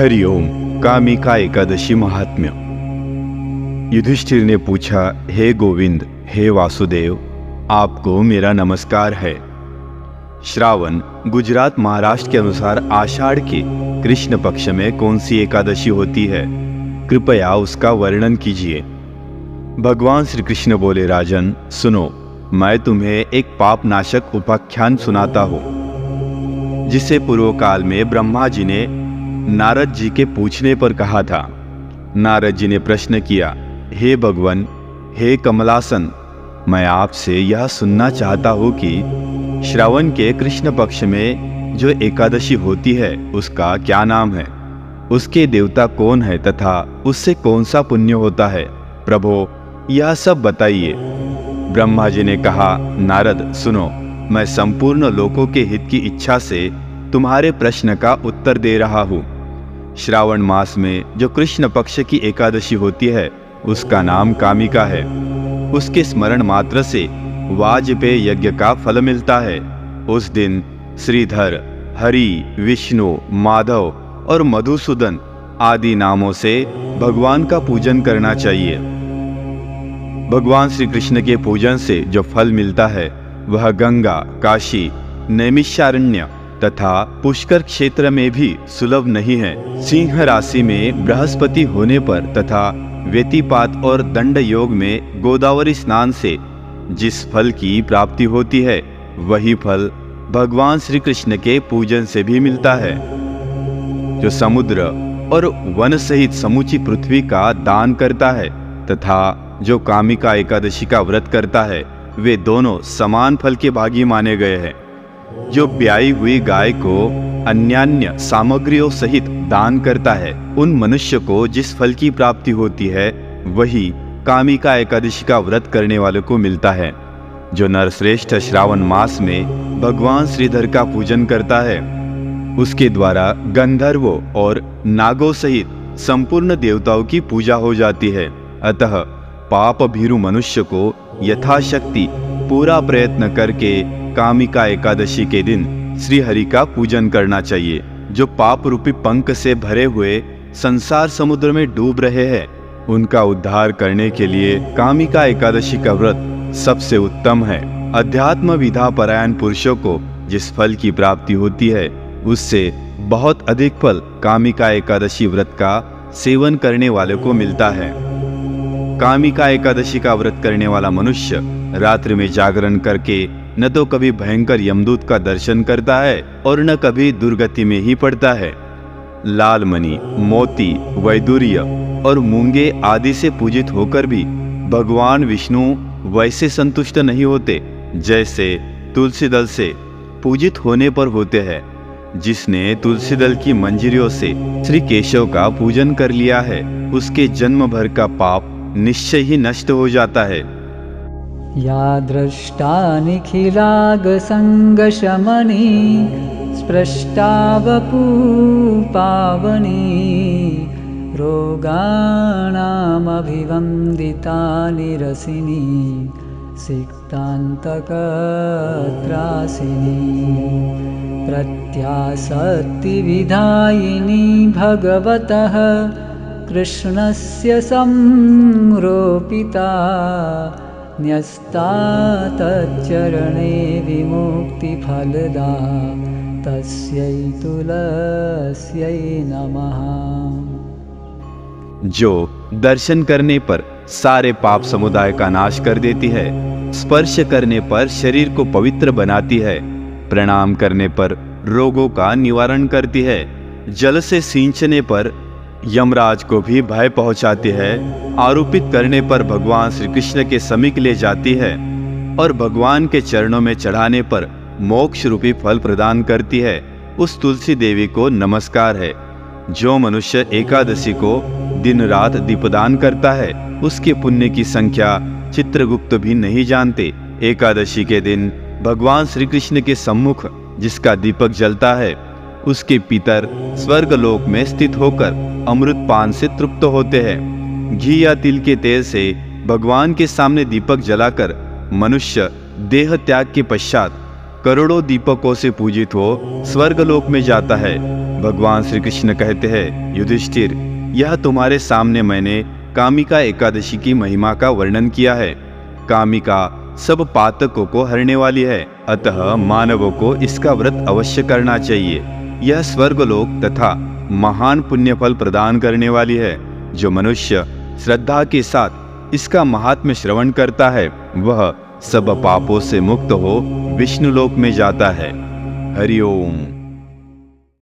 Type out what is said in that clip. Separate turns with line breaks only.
हरिओम। कामिका एकादशी महात्म्य। युधिष्ठिर ने पूछा, हे गोविंद, हे वासुदेव, आपको मेरा नमस्कार है। श्रावण गुजरात महाराष्ट्र के अनुसार आषाढ़ के कृष्ण पक्ष में कौन सी एकादशी होती है? कृपया उसका वर्णन कीजिए। भगवान श्री कृष्ण बोले, राजन सुनो, मैं तुम्हें एक पाप नाशक उपाख्यान सुनाता हूँ, जिसे पूर्व काल में ब्रह्मा जी ने नारद जी के पूछने पर कहा था। नारद जी ने प्रश्न किया, हे भगवान, हे कमलासन, मैं आपसे यह सुनना चाहता हूँ कि श्रावण के कृष्ण पक्ष में जो एकादशी होती है उसका क्या नाम है, उसके देवता कौन है तथा उससे कौन सा पुण्य होता है? प्रभो, यह सब बताइए। ब्रह्मा जी ने कहा, नारद सुनो, मैं संपूर्ण लोकों के हित की इच्छा से तुम्हारे प्रश्न का उत्तर दे रहा हूँ। श्रावण मास में जो कृष्ण पक्ष की एकादशी होती है उसका नाम कामिका है। उसके स्मरण मात्र से वाजपेय यज्ञ का फल मिलता है। उस दिन श्रीधर, हरि, विष्णु, माधव और मधुसूदन आदि नामों से भगवान का पूजन करना चाहिए। भगवान श्री कृष्ण के पूजन से जो फल मिलता है वह गंगा, काशी, नैमिषारण्य तथा पुष्कर क्षेत्र में भी सुलभ नहीं है। सिंह राशि में बृहस्पति होने पर तथा व्यतिपात और दंड योग में गोदावरी स्नान से जिस फल की प्राप्ति होती है वही फल भगवान श्री कृष्ण के पूजन से भी मिलता है। जो समुद्र और वन सहित समूची पृथ्वी का दान करता है तथा जो कामिका एकादशी का व्रत करता है, वे दोनों समान फल के भागी माने गए हैं। जो ब्याई हुई गाय को अन्यान्य सामग्रियों सहित दान करता है, उन मनुष्य को जिस फल की प्राप्ति होती है वही कामिका एकादशी का व्रत करने वाले को मिलता है। जो नरश्रेष्ठ श्रावण मास में भगवान श्रीधर का पूजन करता है, उसके द्वारा गंधर्वों और नागों सहित संपूर्ण देवताओं की पूजा हो जाती है। अतः पाप भीरु मनुष्य को यथाशक्ति पूरा प्रयत्न करके कामिका एकादशी के दिन श्री हरि का पूजन करना चाहिए। जो पाप रूपी पंख से भरे हुए संसार समुद्र में डूब रहे हैं, उनका उद्धार करने के लिए कामिका एकादशी का व्रत सबसे उत्तम है। अध्यात्म विधा परायण पुरुषों को जिस फल की प्राप्ति होती है उससे बहुत अधिक फल कामिका एकादशी व्रत का सेवन करने वाले को मिलता है। कामिका एकादशी का व्रत करने वाला मनुष्य रात्रि में जागरण करके न तो कभी भयंकर यमदूत का दर्शन करता है और न कभी दुर्गति में ही पड़ता है। लाल मणि, मोती, वैदुर्य और मूंगे आदि से पूजित होकर भी भगवान विष्णु वैसे संतुष्ट नहीं होते जैसे तुलसी दल से पूजित होने पर होते हैं। जिसने तुलसी दल की मंजरियों से श्री केशव का पूजन कर लिया है, उसके जन्म भर का पाप निश्चय ही नष्ट हो जाता है।
या दृष्टा निखिलाग संगशमनी स्पृष्टा वपू पावनी रोगाणामभिवन्दिता निरसिनी सिक्तान्तकत्रासिनी प्रत्यासक्तिविधायिनी भगवतः कृष्णस्य संरोपिता न्यस्ता तच्चरणे विमुक्तिफलदा तस्यै तुलस्यै नमः।
जो दर्शन करने पर सारे पाप समुदाय का नाश कर देती है, स्पर्श करने पर शरीर को पवित्र बनाती है, प्रणाम करने पर रोगों का निवारण करती है, जल से सींचने पर यमराज को भी भय पहुंचाती है, आरोपित करने पर भगवान श्री कृष्ण के समीप ले जाती है और भगवान के चरणों में चढ़ाने पर मोक्ष रूपी फल प्रदान करती है। उस तुलसी देवी को नमस्कार है। जो मनुष्य एकादशी को दिन रात दीपदान करता है, उसके पुण्य की संख्या चित्रगुप्त भी नहीं जानते। एकादशी के दिन भगवान श्री कृष्ण के सम्मुख जिसका दीपक जलता है, उसके पितर स्वर्ग लोक में स्थित होकर अमृत पान से तृप्त होते हैं। घी या तिल के तेल से भगवान के सामने दीपक जलाकर मनुष्य देह त्याग के पश्चात करोड़ों दीपकों से पूजित हो स्वर्गलोक में जाता है। भगवान श्री कृष्ण कहते हैं, युधिष्ठिर, यह तुम्हारे सामने मैंने कामिका एकादशी की महिमा का वर्णन किया है। कामिका सब पातकों को हरने वाली है, अतः मानवों को इसका व्रत अवश्य करना चाहिए। यह स्वर्गलोक तथा महान पुण्य फल प्रदान करने वाली है। जो मनुष्य श्रद्धा के साथ इसका महात्म्य श्रवण करता है, वह सब पापों से मुक्त हो विष्णु लोक में जाता है। हरि ओम।